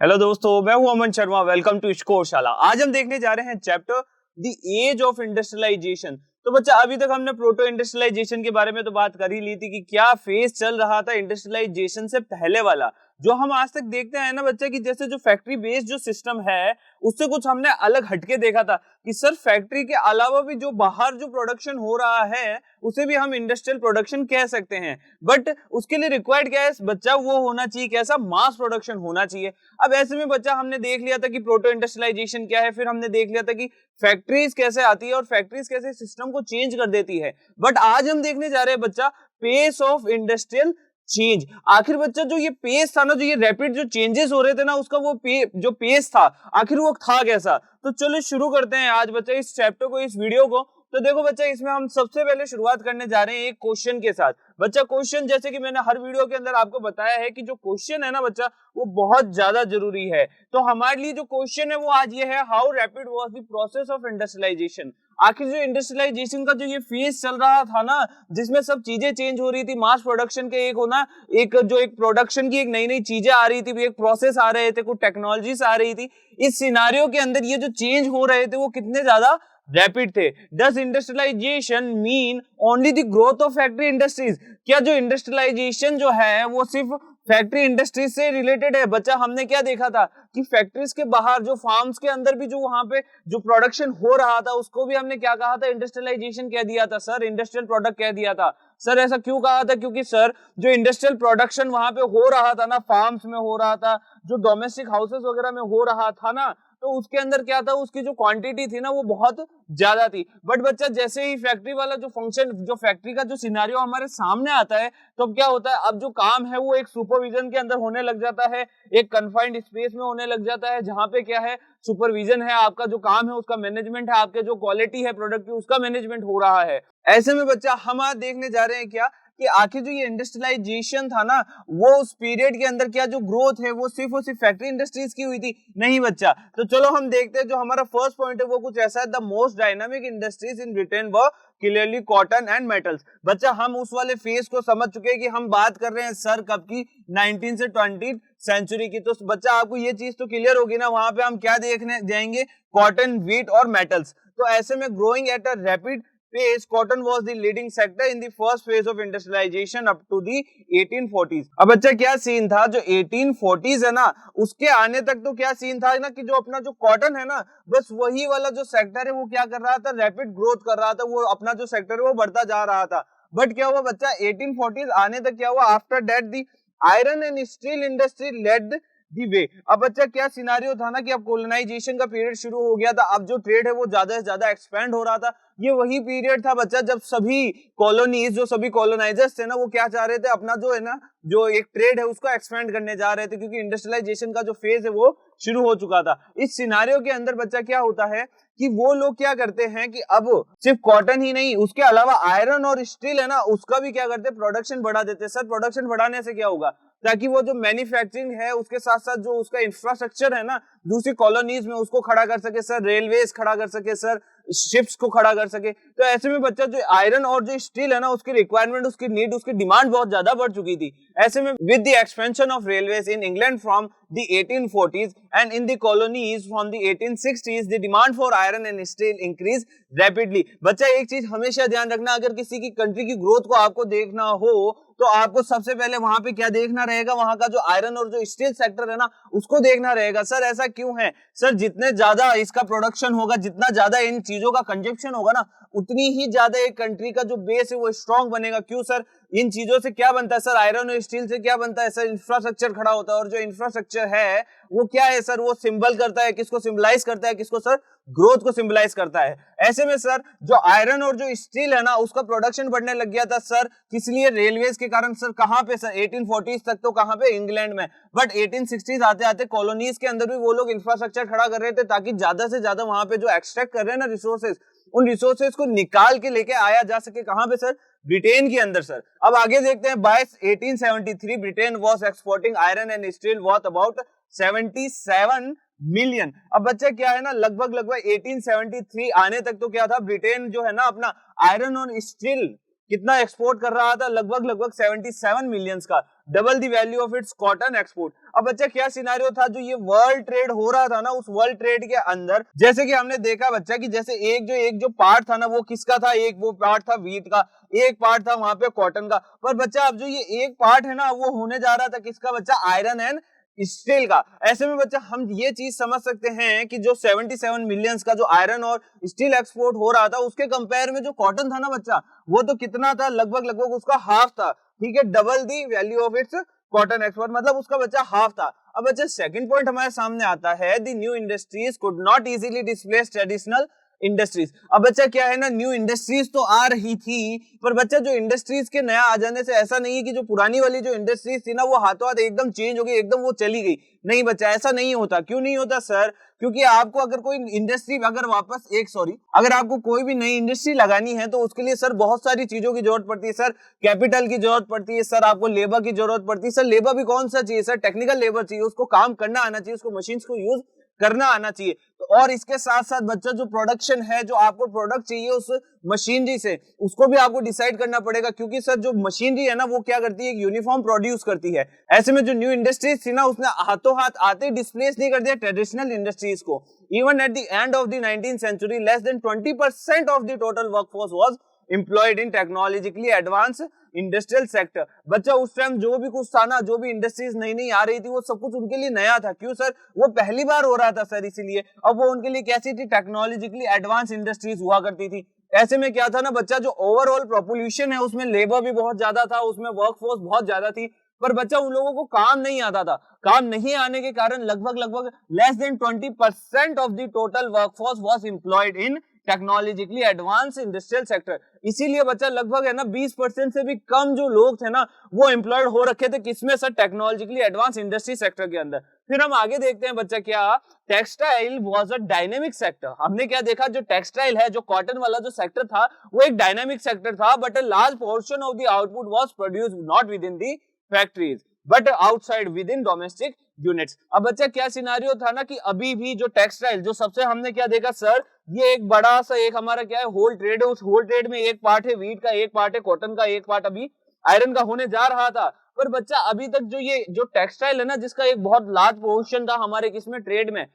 Hello दोस्तों, मैं हूं अमन शर्मा। Welcome to Scoreshala. आज हम देखने जा रहे हैं chapter the age of industrialisation. तो बच्चा, अभी तक हमने प्रोटो इंडस्ट्रियलाइजेशन के बारे में तो बात कर ही ली थी कि क्या फेज चल रहा था इंडस्ट्रियलाइजेशन से पहले वाला। जो हम आज तक देखते हैं ना बच्चा, कि जैसे जो फैक्ट्री बेस्ड जो सिस्टम है उससे कुछ हमने अलग हटके देखा था कि सर फैक्ट्री के अलावा भी जो बाहर जो प्रोडक्शन हो रहा है उसे भी हम इंडस्ट्रियल प्रोडक्शन कह सकते हैं। बट उसके लिए रिक्वायर्ड क्या है बच्चा, वो होना चाहिए कैसा, मास प्रोडक्शन होना चाहिए। अब ऐसे में बच्चा हमने देख लिया था कि प्रोटो इंडस्ट्रियलाइजेशन क्या है, फिर हमने देख लिया था कि फैक्ट्रीज कैसे आती है और फैक्ट्रीज कैसे सिस्टम को चेंज कर देती है। बट आज हम देखने जा रहे हैं बच्चा पेस ऑफ इंडस्ट्रियल चेंज। आखिर बच्चा जो ये पेस था ना, जो ये रैपिड जो चेंजेस हो रहे थे ना, उसका वो जो पेस था आखिर वो था कैसा। तो चलो शुरू करते हैं आज बच्चा इस चैप्टर को, इस वीडियो को। तो देखो बच्चा, इसमें हम सबसे पहले शुरुआत करने जा रहे हैं एक क्वेश्चन के साथ। बच्चा क्वेश्चन, जैसे कि मैंने हर वीडियो के अंदर आपको बताया है कि जो क्वेश्चन है ना बच्चा, वो बहुत ज्यादा जरूरी है। तो हमारे लिए जो क्वेश्चन है वो आज ये है, how rapid was the process of industrialisation. आखिर जो इंडस्ट्रियलाइजेशन का जो ये फेज चल रहा था ना, जिसमें सब चीजें चेंज हो रही थी, मास प्रोडक्शन के एक होना, एक जो एक प्रोडक्शन की एक नई नई चीजें आ रही थी, एक प्रोसेस आ रहे थे, कुछ टेक्नोलॉजीज आ रही थी। इस सिनारियो के अंदर ये जो चेंज हो रहे थे वो कितने ज्यादा रैपिड थे। Does industrialisation mean only the growth of factory industries. क्या जो इंडस्ट्रियलाइजेशन जो है वो सिर्फ फैक्ट्री इंडस्ट्रीज से रिलेटेड है? बच्चा, हमने क्या देखा था कि फैक्ट्रीज के बाहर जो फार्म्स के अंदर भी जो वहां पे जो प्रोडक्शन हो रहा था उसको भी हमने क्या कहा था, इंडस्ट्रियलाइजेशन कह दिया था सर, इंडस्ट्रियल प्रोडक्ट कह दिया था सर। ऐसा क्यों कहा था? क्योंकि सर जो इंडस्ट्रियल प्रोडक्शन वहां पे हो रहा था ना, फार्म्स में हो रहा था, जो डोमेस्टिक हाउसेस वगैरह में हो रहा था ना, तो उसके अंदर क्या था, उसकी जो क्वांटिटी थी ना वो बहुत ज्यादा थी। बट बच्चा, जैसे ही फैक्ट्री वाला जो फंक्शन, जो फैक्ट्री का जो सिनेरियो हमारे सामने आता है, तो अब क्या होता है, अब जो काम है वो एक सुपरविजन के अंदर होने लग जाता है, एक कन्फाइंड स्पेस में होने लग जाता है, जहां पे क्या है, सुपरविजन है, आपका जो काम है उसका मैनेजमेंट है, आपके जो क्वालिटी है प्रोडक्ट की उसका मैनेजमेंट हो रहा है। ऐसे में बच्चा हम आज देखने जा रहे हैं क्या, कि आखिर जो ये इंडस्ट्रियलाइजेशन था ना, वो उस पीरियड के अंदर क्या जो ग्रोथ है वो सिर्फ और सिर्फ फैक्ट्री इंडस्ट्रीज की हुई थी? नहीं बच्चा। तो चलो हम देखते हैं, जो हमारा फर्स्ट पॉइंट है वो कुछ ऐसा है, the most dynamic industries in Britain were clearly cotton and metals. बच्चा, हम उस वाले फेज को समझ चुके हैं कि हम बात कर रहे हैं सर कब की, 19 से 20 सेंचुरी की। तो बच्चा आपको ये चीज तो क्लियर होगी ना, वहां पे हम क्या देखने जाएंगे, कॉटन, व्हीट और मेटल्स। तो ऐसे में growing at a rapid pace, cotton was the leading sector in the first phase of industrialization up to the 1840s। अब बच्चा क्या सीन था, जो 1840s है ना, उसके आने तक तो क्या सीन था ना, कि जो अपना जो कॉटन है ना, बस वही वाला जो सेक्टर है वो क्या कर रहा था, रैपिड ग्रोथ कर रहा था, वो अपना जो सेक्टर है वो बढ़ता जा रहा था। बट क्या हुआ बच्चा, 1840s आने तक क्या हुआ, after that the iron and steel industry led the way. अब बच्चा क्या सिनारियो था ना, कि अब कोलोनाइजेशन का पीरियड शुरू हो गया था, अब जो ट्रेड है वो ज्यादा से ज्यादा एक्सपेंड हो रहा था। ये वही पीरियड था बच्चा जब सभी कॉलोनीज, जो सभी कॉलोनाइजर्स थे ना, वो क्या चाह रहे थे, अपना जो है ना, जो एक ट्रेड है उसको एक्सपेंड करने जा रहे थे, क्योंकि इंडस्ट्रियलाइजेशन का जो फेज है वो शुरू हो चुका था। इस सिनारियो के अंदर बच्चा क्या होता है कि वो लोग क्या करते हैं कि अब सिर्फ कॉटन ही नहीं, उसके अलावा आयरन और स्टील है ना, उसका भी क्या करते, प्रोडक्शन बढ़ा देते। सर प्रोडक्शन बढ़ाने से क्या होगा, ताकि वो जो मैन्युफैक्चरिंग है उसके साथ साथ जो उसका इंफ्रास्ट्रक्चर है ना दूसरी कॉलोनीज में, उसको खड़ा कर सके सर, रेलवेज खड़ा कर सके सर, शिप्स को खड़ा कर सके। तो ऐसे में बच्चा जो आयरन और जो स्टील है ना, उसकी रिक्वायरमेंट, उसकी नीड, उसकी डिमांड बहुत ज्यादा बढ़ चुकी थी। ऐसे में with the expansion of railways in England from the 1840s and in the colonies from the 1860s, the demand for iron and steel increased rapidly। बच्चा एक चीज हमेशा ध्यान रखना, अगर किसी की कंट्री की ग्रोथ को आपको देखना हो तो आपको सबसे पहले वहां पे क्या देखना रहेगा, वहां का जो आयरन और जो स्टील सेक्टर है ना उसको देखना रहेगा। सर ऐसा क्यों है? सर जितने ज्यादा इसका प्रोडक्शन होगा, जितना ज्यादा इन चीजों का कंजप्शन होगा ना, उतनी ही ज्यादा एक कंट्री का जो बेस है वो स्ट्रॉन्ग बनेगा। क्यों सर? इन चीजों से क्या बनता है सर, आयरन और स्टील से क्या बनता है सर, इंफ्रास्ट्रक्चर खड़ा होता है। और जो इंफ्रास्ट्रक्चर है वो क्या है सर, वो सिंबल करता है, किसको सिंबलाइज करता है, किसको सर, ग्रोथ को सिंबलाइज करता है। ऐसे में सर जो आयरन और जो स्टील है ना उसका प्रोडक्शन बढ़ने लग गया था सर, किस लिए? रेलवेज के कारण। सर कहां पे सर, 1840s तक तो कहां पे, इंग्लैंड में। बट 1860s आते आते कॉलोनीज के अंदर भी वो लोग इंफ्रास्ट्रक्चर खड़ा कर रहे थे, ताकि ज्यादा से ज्यादा वहां पे जो एक्सट्रैक्ट कर रहे हैं ना रिसोर्सेज, उन रिसोर्सेज को निकाल के लेके आया जा सके। कहां पे सर? ब्रिटेन के अंदर सर। अब आगे देखते हैं, by 1873 Britain was exporting iron and steel worth about 77 million. अब बच्चा क्या है ना, लगभग 1873 आने तक तो क्या था, ब्रिटेन जो है ना अपना आयरन और स्टील कितना एक्सपोर्ट कर रहा था, लगभग 77 मिलियंस का, double the value of its cotton export. अब बच्चा क्या सिनारियो था, जो ये वर्ल्ड ट्रेड हो रहा था ना, उस वर्ल्ड ट्रेड के अंदर जैसे कि हमने देखा बच्चा कि जैसे एक जो पार्ट था ना वो किसका था, एक वो पार्ट था वीट का, एक पार्ट था वहां पे कॉटन का। पर बच्चा अब जो ये एक पार्ट है ना वो होने जा रहा था किसका बच्चा, आयरन एंड स्टील का। ऐसे में बच्चा हम ये चीज समझ सकते हैं कि जो 77 मिलियंस का जो आयरन और स्टील एक्सपोर्ट हो रहा था उसके कंपेयर में जो कॉटन था ना बच्चा वो तो कितना था, लगभग उसका हाफ था, ठीक है, double the value of its cotton export, मतलब उसका बच्चा हाफ था। अब बच्चा सेकंड पॉइंट हमारे सामने आता है, the new industries could not easily displace traditional industries. अब बच्चा क्या है ना, न्यू इंडस्ट्रीज तो आ रही थी, पर बच्चा जो इंडस्ट्रीज के नया आ जाने से ऐसा नहीं है कि जो पुरानी वाली जो इंडस्ट्रीज थी ना वो हाथों हाथ एकदम चेंज हो गई, एकदम वो चली गई। नहीं बच्चा, ऐसा नहीं होता। क्यों नहीं होता सर? क्योंकि आपको अगर कोई इंडस्ट्री अगर आपको कोई भी नई इंडस्ट्री लगानी है तो उसके लिए सर बहुत सारी चीजों की जरूरत पड़ती है। सर कैपिटल की जरूरत पड़ती है, सर आपको लेबर की जरूरत पड़ती है। सर लेबर भी कौन सा चाहिए? सर टेक्निकल लेबर चाहिए, उसको काम करना आना चाहिए, उसको मशीन्स को यूज करना आना चाहिए। तो और इसके साथ साथ बच्चा जो प्रोडक्शन है, जो आपको प्रोडक्ट चाहिए उस मशीनरी से, उसको भी आपको डिसाइड करना पड़ेगा, क्योंकि सर जो मशीनरी है ना वो क्या करती है, एक यूनिफॉर्म प्रोड्यूस करती है। ऐसे में जो न्यू इंडस्ट्रीज थी ना उसने हाथों हाथ आते डिस्प्लेस नहीं कर दिया ट्रेडिशनल इंडस्ट्रीज को। Even at the end of the 19th century less than 20% of the total workforce was employed in technologically advance industrial sector. बच्चा उस टाइम जो भी कुछ था ना, जो भी इंडस्ट्रीज नई नई आ रही थी वो सब कुछ उनके लिए नया था। क्यों सर? वो पहली बार हो रहा था सर, इसीलिए। अब वो उनके लिए कैसी थी? टेक्नोलॉजिकली एडवांस इंडस्ट्रीज हुआ करती थी। ऐसे में क्या था ना बच्चा, जो ओवरऑल पॉपुलेशन है उसमें लेबर भी बहुत ज्यादा था, उसमें वर्कफोर्स बहुत ज्यादा थी, पर बच्चा उन लोगों को काम नहीं आता था। काम नहीं आने के कारण लगभग less than 20% of the total workforce was employed in technologically advance industrial sector. इसीलिए बच्चा लगभग है ना 20% से भी कम जो लोग थे ना वो एम्प्लॉयड हो रखे थे, किसमें sir? Technologically advance industry sector के अंदर। फिर हम आगे देखते हैं बच्चा, क्या textile was a dynamic sector. हमने क्या देखा, जो टेक्सटाइल है, जो कॉटन वाला जो सेक्टर था वो एक डायनेमिक सेक्टर था, but a large portion of the output was produced not with in the factories but outside with in domestic units. अब बच्चा क्या सिनारियो था ना कि अभी भी जो टेक्सटाइल, जो सबसे हमने क्या देखा सर, ये एक बड़ा सा एक हमारा क्या है, होल ट्रेड है। उस होल ट्रेड में एक पार्ट है वीट का, एक पार्ट है कॉटन का, एक पार्ट अभी आयरन का होने जा रहा था। पर बच्चा अभी तक जो ये जो टेक्सटाइल है ना, जिसका एक बहुत लार्ज पोर्शन था हमारे किसमें, ट्रेड में,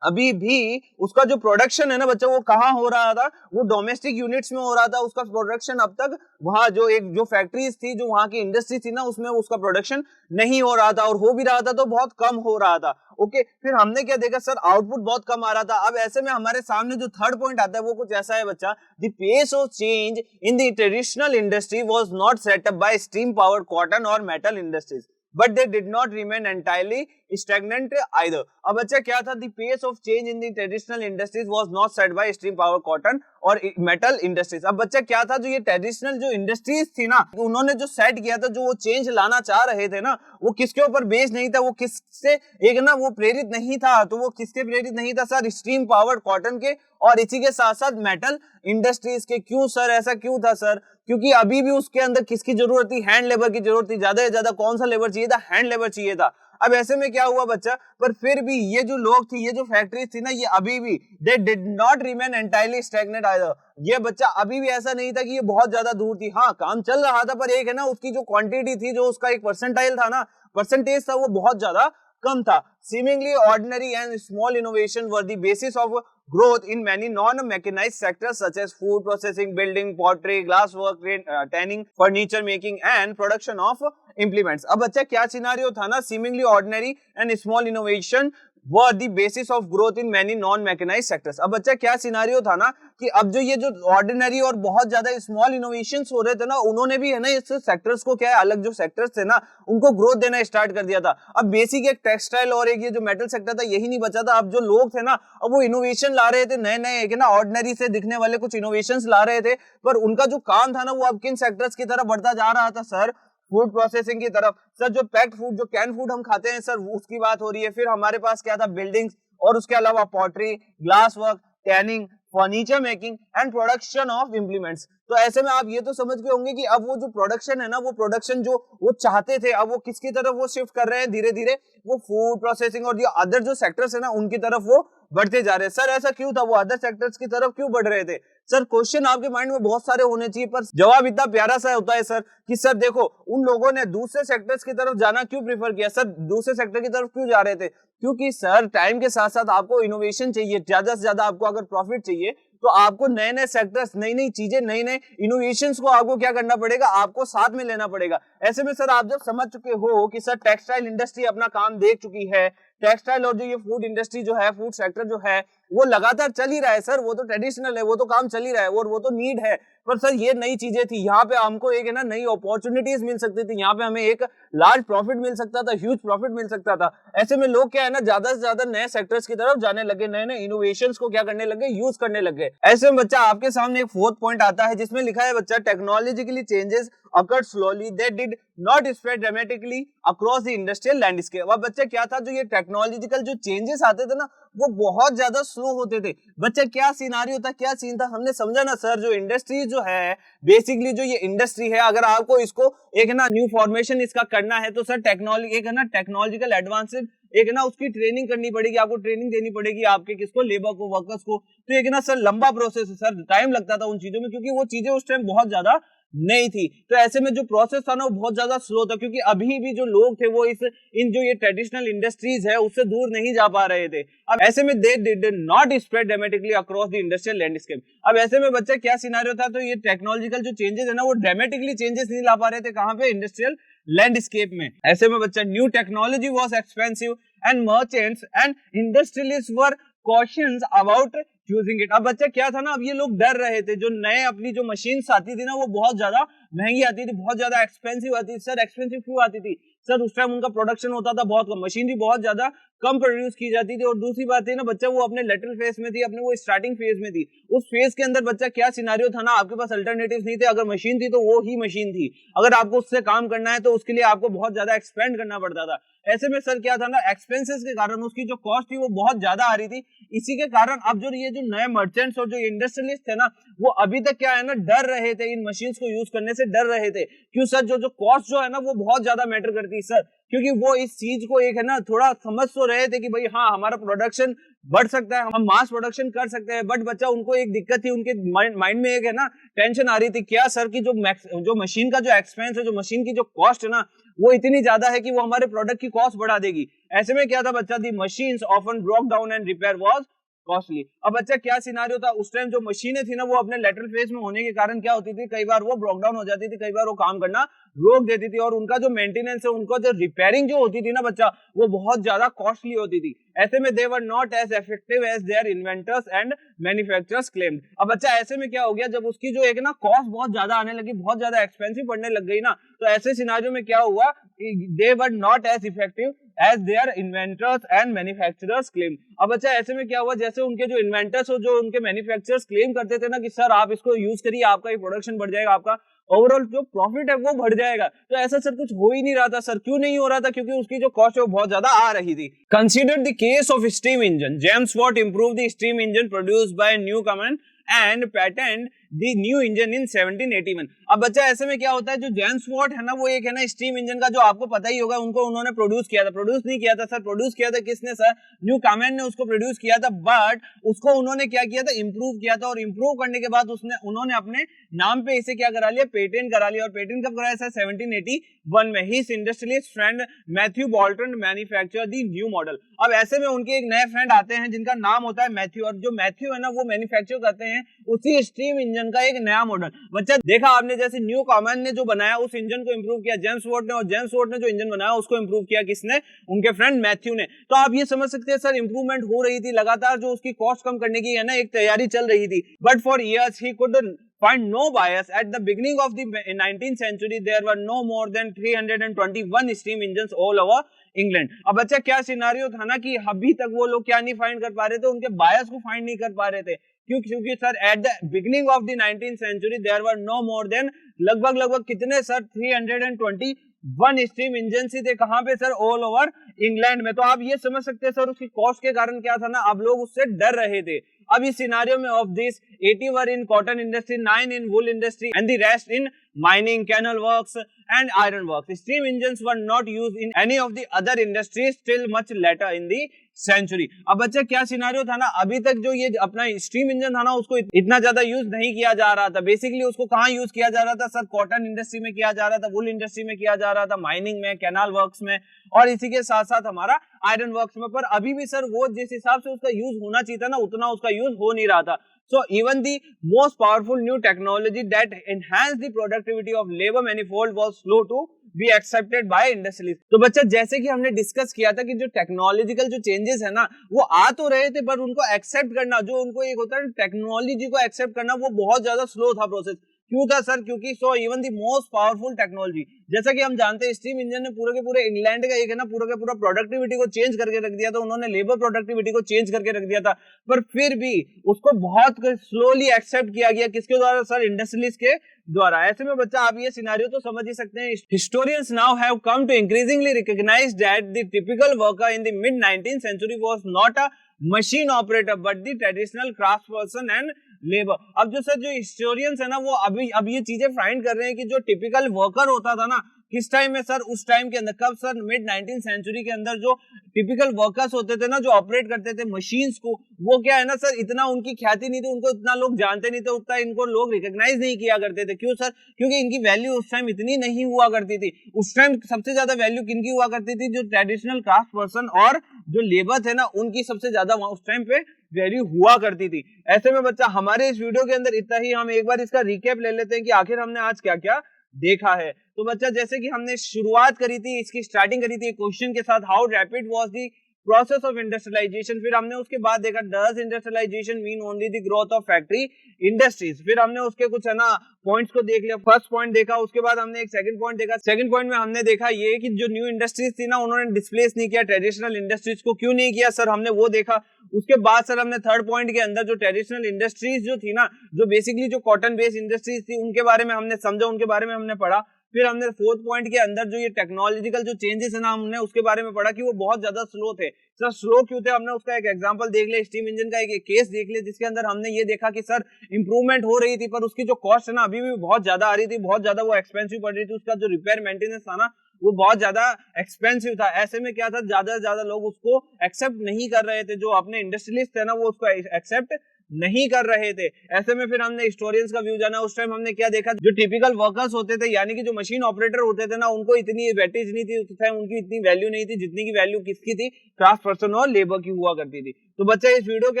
अभी भी उसका जो प्रोडक्शन है ना बच्चा वो कहाँ हो रहा था, वो डोमेस्टिक यूनिट्स में हो रहा था। उसका प्रोडक्शन अब तक वहां जो फैक्ट्रीज थी, जो वहां की इंडस्ट्री थी ना, उसमें उसका प्रोडक्शन नहीं हो रहा था, और हो भी रहा था तो बहुत कम हो रहा था। ओके, फिर हमने क्या देखा सर, आउटपुट बहुत कम आ रहा था। अब ऐसे में हमारे सामने जो थर्ड पॉइंट आता है वो कुछ ऐसा है बच्चा, the pace of change in the traditional industry was not set up by steam powered cotton और metal industries, but they did not remain entirely stagnant either. अब बच्चा क्या था, the pace of change in the traditional industries was not set by steam power cotton और metal industries. अब बच्चा क्या था, जो ये ट्रेडिशनल जो इंडस्ट्रीज थी ना, उन्होंने जो सेट किया था, जो वो चेंज लाना चाह रहे थे ना, वो किसके ऊपर बेस्ड नहीं था, वो किससे एक ना वो प्रेरित नहीं था। तो वो किसके प्रेरित नहीं था सर? स्टीम पावर्ड कॉटन के, और इसी के साथ साथ मेटल इंडस्ट्रीज के। क्यों सर? ऐसा क्यों था सर? क्योंकि अभी भी उसके अंदर किसकी जरूरत थी? हैंड लेबर की जरूरत थी। ज्यादा से ज्यादा कौन सा लेबर चाहिए था? हैंड लेबर चाहिए था। अब ऐसे में क्या हुआ बच्चा, पर फिर भी ये जो लोग थी, ये जो फैक्ट्रीज थी ना, ये अभी भी they did not remain entirely stagnant either. ये बच्चा अभी भी ऐसा नहीं था कि ये बहुत ज्यादा दूर थी। हाँ, काम चल रहा था, पर एक है ना उसकी जो क्वांटिटी थी, जो उसका एक परसेंटाइल था ना, परसेंटेज था, वो बहुत ज्यादा कम था। Seemingly ordinary and small innovation were the basis of growth in many non-mechanized sectors such as food processing, building, pottery, glasswork, tanning, furniture making and production of implements. अब बच्चा क्या सिनारियो था ना, seemingly ordinary and small innovation were the basis of growth in many non-mechanized sectors. अब बच्चा क्या scenario था ना कि अब जो ये जो ऑर्डिनरी और बहुत ज्यादा स्मॉल इनोवेशंस हो रहे थे ना, उन्होंने भी है ना इस सेक्टर्स को क्या है, अलग जो सेक्टर्स थे ना उनको ग्रोथ देना स्टार्ट कर दिया था। अब बेसिक एक टेक्सटाइल और एक ये जो मेटल सेक्टर था, यही नहीं बचा था। अब जो लोग थे ना, अब वो इनोवेशन ला रहे थे, नए नए एक ना ऑर्डिनरी से दिखने वाले कुछ इनोवेशंस ला रहे थे, पर उनका जो काम था ना वो अब किन सेक्टर्स की तरफ बढ़ता जा रहा था सर? फूड प्रोसेसिंग की तरफ। सर जो पैक्ड फूड, जो कैन फूड हम खाते हैं सर, उसकी बात हो रही है। फिर हमारे पास क्या था, बिल्डिंग्स, और उसके अलावा pottery, glass work, tanning, furniture making and production of implements. तो ऐसे में आप ये तो समझ गए होंगे कि अब वो जो प्रोडक्शन है ना, वो प्रोडक्शन जो वो चाहते थे, अब वो किसकी तरफ वो शिफ्ट कर रहे हैं धीरे धीरे, वो फूड प्रोसेसिंग और जो अदर जो सेक्टर्स है ना उनकी तरफ वो बढ़ते जा रहे हैं। सर ऐसा क्यों था, वो अदर सेक्टर्स की तरफ क्यों बढ़ रहे थे? सर क्वेश्चन आपके माइंड में बहुत सारे होने चाहिए, पर जवाब इतना प्यारा सा होता है सर कि सर देखो उन लोगों ने दूसरे सेक्टर्स की तरफ जाना क्यों प्रेफर किया, सर दूसरे सेक्टर की तरफ क्यों जा रहे थे, क्योंकि सर टाइम के साथ साथ आपको इनोवेशन चाहिए, ज्यादा से ज्यादा आपको अगर प्रॉफिट चाहिए तो आपको नए नए सेक्टर्स, नई नई चीजें, नई नए इनोवेशंस को आपको क्या करना पड़ेगा, आपको साथ में लेना पड़ेगा। ऐसे में सर आप जब समझ चुके हो कि सर टेक्सटाइल इंडस्ट्री अपना काम देख चुकी है, टेक्सटाइल और जो ये फूड इंडस्ट्री जो है, फूड सेक्टर जो है वो लगातार चल ही रहा है सर, वो तो ट्रेडिशनल है, वो तो काम चल ही रहा है और वो तो नीड है, पर सर ये नई चीजें थी, यहाँ पे हमको एक है ना नई अपॉर्चुनिटीज मिल सकती थी, यहाँ पे हमें एक लार्ज प्रॉफिट मिल सकता था, ह्यूज प्रॉफिट मिल सकता था। ऐसे में लोग क्या है ना ज्यादा से ज्यादा नए सेक्टर्स की तरफ जाने लगे, नए नए इनोवेशंस को क्या करने लगे, यूज करने लगे। ऐसे में बच्चा आपके सामने एक फोर्थ पॉइंट आता है जिसमें लिखा है बच्चा technologically changes occurred slowly, they did not spread dramatically across the industrial landscape। अब बच्चा क्या था, जो ये टेक्नोलॉजिकल जो चेंजेस आते थे ना वो बहुत ज्यादा स्लो होते थे। बच्चा क्या सिनारियो था, क्या सीन था, हमने समझा ना सर, जो इंडस्ट्री जो है बेसिकली जो ये इंडस्ट्री है, अगर आपको इसको एक ना न्यू फॉर्मेशन इसका करना है तो सर टेक्नोलॉजी एक है ना टेक्नोलॉजिकल एडवांसेस एक है ना उसकी ट्रेनिंग करनी पड़ेगी, आपको ट्रेनिंग देनी पड़ेगी आपके किसको, लेबर को, वर्कर्स को। तो एक ना सर लंबा प्रोसेस है सर, टाइम लगता था उन चीजों में क्योंकि वो चीजें उस टाइम बहुत ज्यादा नहीं थी। तो ऐसे में जो प्रोसेस था ना वो बहुत ज्यादा स्लो था क्योंकि अभी भी जो लोग थे वो इन जो ये ट्रेडिशनल इंडस्ट्रीज है उससे दूर नहीं जा पा रहे थे। अब ऐसे में they did not spread dramatically across the industrial landscape. अब ऐसे में बच्चा क्या सिनेरियो था, तो ये टेक्नोलॉजिकल जो चेंजेस है ना वो ड्रामेटिकली चेंजेस नहीं ला पा रहे थे, कहां पे, इंडस्ट्रियल लैंडस्केप में। ऐसे में बच्चा new technology was expensive and merchants and industrialists were cautions about using it. अब बच्चा क्या था ना, अब ये लोग डर रहे थे, जो नए अपनी जो मशीन्स आती थी ना वो बहुत ज्यादा महंगी आती थी, बहुत ज्यादा एक्सपेंसिव आती थी। सर एक्सपेंसिव क्यों आती थी, सर उस टाइम उनका प्रोडक्शन होता था बहुत कम, मशीनरी बहुत ज्यादा कम प्रोड्यूस की जाती थी। और दूसरी बात है ना बच्चा वो अपने लेटरल फेज में थी, अपने वो स्टार्टिंग फेज में थी, उस फेज के अंदर बच्चा क्या सिनारियो था ना, आपके पास अल्टरनेटिव्स नहीं थे। अगर मशीन थी तो वो ही मशीन थी, अगर आपको उससे काम करना है तो उसके लिए आपको बहुत ज्यादा एक्सपेंड करना पड़ता था। ऐसे में सर क्या था ना, एक्सपेंसेस के कारण उसकी जो कॉस्ट थी वो बहुत ज्यादा आ रही थी। इसी के कारण अब जो ये जो नए मर्चेंट्स और जो इंडस्ट्रियलिस्ट थे ना वो अभी तक क्या है ना डर रहे थे, इन मशीन्स को यूज करने से डर रहे थे। क्यों सर, जो कॉस्ट जो है ना वो बहुत ज्यादा मैटर करती है सर, क्योंकि वो इस चीज को एक है ना थोड़ा समझ तो रहे थे कि भाई हाँ हमारा प्रोडक्शन बढ़ सकता है, हम मास प्रोडक्शन कर सकते हैं, बट बच्चा उनको एक दिक्कत थी, उनके माइंड में एक है ना टेंशन आ रही थी, क्या सर की जो मशीन का जो एक्सपेंस है, जो मशीन की जो कॉस्ट है ना वो इतनी ज्यादा है कि वो हमारे प्रोडक्ट की कॉस्ट बढ़ा देगी। ऐसे में क्या था बच्चा, the machines often broke down and repair was costly. अब बच्चा क्या सिनारियो था, उस टाइम जो मशीनें थी ना वो अपने लेटरल फेज में होने के कारण क्या होती थी, कई बार वो ब्रोक डाउन हो जाती थी, कई बार वो काम करना रोक देती थी, और उनका जो मेंटेनेंस है, उनका जो रिपेयरिंग जो होती थी ना बच्चा वो बहुत ज्यादा कॉस्टली होती थी। ऐसे में they were not as effective as their inventors and manufacturers claimed. अब बच्चा ऐसे में क्या हो गया, जब उसकी जो एक ना कॉस्ट बहुत ज्यादा आने लगी, बहुत ज्यादा एक्सपेंसिव पड़ने लग गई ना, तो ऐसे सिनारियो में क्या हुआ, they were not as effective as their inventors and manufacturers claim. अब बच्चा ऐसे में क्या हुआ, जैसे उनके जो इन्वेंटर्स और जो उनके मैन्युफैक्चरर्स क्लेम करते थे ना कि सर आप इसको यूज करिए, आपका ये प्रोडक्शन बढ़ जाएगा, आपका ओवरऑल जो प्रॉफिट है वो बढ़ जाएगा, तो ऐसा सर कुछ हो ही नहीं रहा था। सर क्यों नहीं हो रहा था, क्योंकि उसकी जो कॉस्ट है वो बहुत ज्यादा आ रही थी। Consider the case of steam engine, James Watt improve the steam engine produced by Newcomen and patent the new engine in 1781। अब बच्चा ऐसे में क्या होता है, जो जेम्स वॉट है ना वो एक है ना स्टीम इंजन का, जो आपको पता ही होगा, उनको उन्होंने प्रोड्यूस किया था, प्रोड्यूस नहीं किया था सर, प्रोड्यूस किया था किसने सर, न्यू कमन ने उसको प्रोड्यूस किया था, बट उसको उन्होंने क्या किया था, इंप्रूव किया था, और इंप्रूव करने के बाद उन्होंने अपने नाम पे इसे क्या करा लिया, पेटेंट करा लिया। और पेटेंट कब कराया सर, 1781 में। His industrialist friend Matthew Bolton manufacture the new model. अब ऐसे में उनके एक नए फ्रेंड आते हैं जिनका नाम होता है मैथ्यू, और जो मैथ्यू है ना वो मैन्युफैक्चर करते हैं उसी स्टीम इंजन का एक नया मॉडल। बच्चा देखा आपने, जैसे न्यू कॉमन ने जो बनाया उस इंजन को इंप्रूव किया जेम्स वॉट ने, और जेम्स वॉट ने जो इंजन बनाया उसको इंप्रूव किया किसने, उनके फ्रेंड मैथ्यू ने। तो आप ये समझ सकते हैं सर इंप्रूवमेंट हो रही थी लगातार, जो उसकी कॉस्ट कम करने की है ना एक तैयारी चल रही थी, but for years he could find no bias. At the beginning of the 19th century there were no more than 321 steam engines all over England. अब बच्चा क्या सिनारियो था ना कि अभी तक वो लोग क्या नहीं फाइंड कर पा रहे थे, उनके बायस को फाइंड नहीं कर पा रहे थे। क्यों, क्योंकि sir at the beginning of the 19th century there were no more than लगभग कितने सर 321 स्टीम इंजन ही थे, कहां पे सर, ऑल ओवर इंग्लैंड में। तो आप ये समझ सकते हैं सर उसकी कॉस्ट के कारण क्या था ना, अब लोग उससे डर रहे थे। अब इस सिनारियो में of this 80 were in cotton industry, 9 in wool industry and the rest in mining, canal works and iron works. Steam engines were not used in any of the other industries till much later in the century. अब बच्चा क्या scenario था ना, अभी तक जो ये अपना स्टीम इंजन था ना उसको इतना ज्यादा यूज नहीं किया जा रहा था. बेसिकली उसको कहाँ यूज किया जा रहा था सर? कॉटन इंडस्ट्री में किया जा रहा था, वुल इंडस्ट्री में किया जा रहा था, माइनिंग में, कैनाल वर्क्स में और इसी के साथ साथ हमारा आयरन वर्क्स में. पर अभी भी सर वो जिस हिसाब से उसका यूज होना चाहिए था ना उतना उसका यूज हो नहीं रहा था. So even the most powerful new technology that enhanced the productivity of labor manifold was slow to be accepted by industrialists. तो बच्चा जैसे कि हमने डिस्कस किया था कि जो टेक्नोलॉजिकल जो चेंजेस है ना वो आ तो रहे थे पर उनको एक्सेप्ट करना, जो उनको एक होता है टेक्नोलॉजी को एक्सेप्ट करना, वो बहुत ज्यादा स्लो था प्रोसेस. क्यों था सर? क्योंकि so even the most powerful technology, जैसा कि हम जानते हैं स्टीम इंजन ने पूरे के पूरे इंग्लैंड का एक है ना पूरा का पूरा प्रोडक्टिविटी को चेंज करके रख दिया था. उन्होंने लेबर प्रोडक्टिविटी को चेंज करके रख दिया था, पर फिर भी उसको बहुत स्लोली एक्सेप्ट किया गया. किसके द्वारा सर? इंडस्ट्रियलिस्ट के द्वारा. ऐसे में बच्चा आप ये सिनेरियो तो समझ ही सकते हैं. Historians now have come to increasingly recognise that the typical worker in the mid 19th century was not a machine operator but the traditional craft person and labour. अब जो सर जो हिस्टोरियंस है ना वो अब ये चीजें फाइंड कर रहे हैं कि जो टिपिकल वर्कर होता था ना किस टाइम में सर? उस टाइम के अंदर. कब सर? मिड 19th century के अंदर जो टिपिकल वर्कर्स होते थे ना जो ऑपरेट करते थे मशीन्स को, वो क्या है ना सर इतना उनकी ख्याति नहीं थी, उनको इतना लोग जानते नहीं थे, उतना इनको लोग रिकॉग्नाइज नहीं किया करते थे. क्यों सर? क्योंकि इनकी वैल्यू उस टाइम इतनी नहीं हुआ करती थी. उस टाइम सबसे ज्यादा वैल्यू किनकी हुआ करती थी? जो ट्रेडिशनल क्राफ्ट पर्सन और जो लेबर थे ना उनकी सबसे ज्यादा उस टाइम पे वैल्यू हुआ करती थी. ऐसे में बच्चा हमारे इस वीडियो के अंदर इतना ही. हम एक बार इसका रिकैप ले लेते हैं कि आखिर हमने आज क्या क्या देखा है. तो बच्चा जैसे कि हमने शुरुआत करी थी, इसकी स्टार्टिंग करी थी क्वेश्चन के साथ, how rapid was the process of industrialisation. फिर हमने उसके बाद देखा does industrialisation mean only the growth of factory industries. फिर हमने उसके कुछ है ना पॉइंट्स को देख लिया. फर्स्ट पॉइंट देखा, उसके बाद हमने एक सेकंड पॉइंट देखा. सेकंड पॉइंट में हमने देखा ये कि जो न्यू इंडस्ट्रीज थी ना उन्होंने डिस्प्लेस नहीं किया ट्रेडिशनल इंडस्ट्रीज को. क्यों नहीं किया सर? हमने वो देखा. उसके बाद सर हमने थर्ड पॉइंट के अंदर जो ट्रेडिशनल इंडस्ट्रीज जो थी ना, जो बेसिकली जो कॉटन बेस्ड इंडस्ट्रीज थी उनके बारे में हमने समझा, उनके बारे में हमने पढ़ा. फिर हमने फोर्थ पॉइंट के अंदर जो ये टेक्नोलॉजिकल जो चेंजेस है ना हमने उसके बारे में पढ़ा कि वो बहुत ज्यादा स्लो थे. सर स्लो क्यों थे? हमने उसका एक एग्जांपल देख लिया, स्टीम इंजन का एक केस देख लिया जिसके अंदर हमने ये देखा कि सर इंप्रूवमेंट हो रही थी पर उसकी जो कॉस्ट है ना अभी भी बहुत ज्यादा आ रही थी, बहुत ज्यादा वो एक्सपेंसिव पड़ रही थी. उसका जो रिपेयर मेंटेनेंस था ना वो बहुत ज्यादा एक्सपेंसिव था. ऐसे में क्या था, ज्यादा से ज्यादा लोग उसको एक्सेप्ट नहीं कर रहे थे. जो अपने इंडस्ट्रियलिस्ट थे ना वो उसको एक्सेप्ट नहीं कर रहे थे. ऐसे में फिर हमने हिस्टोरियंस का व्यू जाना. उस टाइम हमने क्या देखा, जो टिपिकल वर्कर्स होते थे यानी कि जो मशीन ऑपरेटर होते थे ना उनको इतनी वेटेज नहीं थी, उस टाइम उनकी इतनी वैल्यू नहीं थी जितनी की वैल्यू किसकी थी? क्राफ्ट पर्सन और लेबर की हुआ करती थी. तो बच्चा इस वीडियो के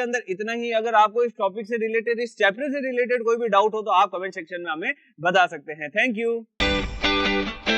अंदर इतना ही. अगर आपको इस टॉपिक से रिलेटेड, इस चैप्टर से रिलेटेड कोई भी डाउट हो तो आप कमेंट सेक्शन में हमें बता सकते हैं. Thank you.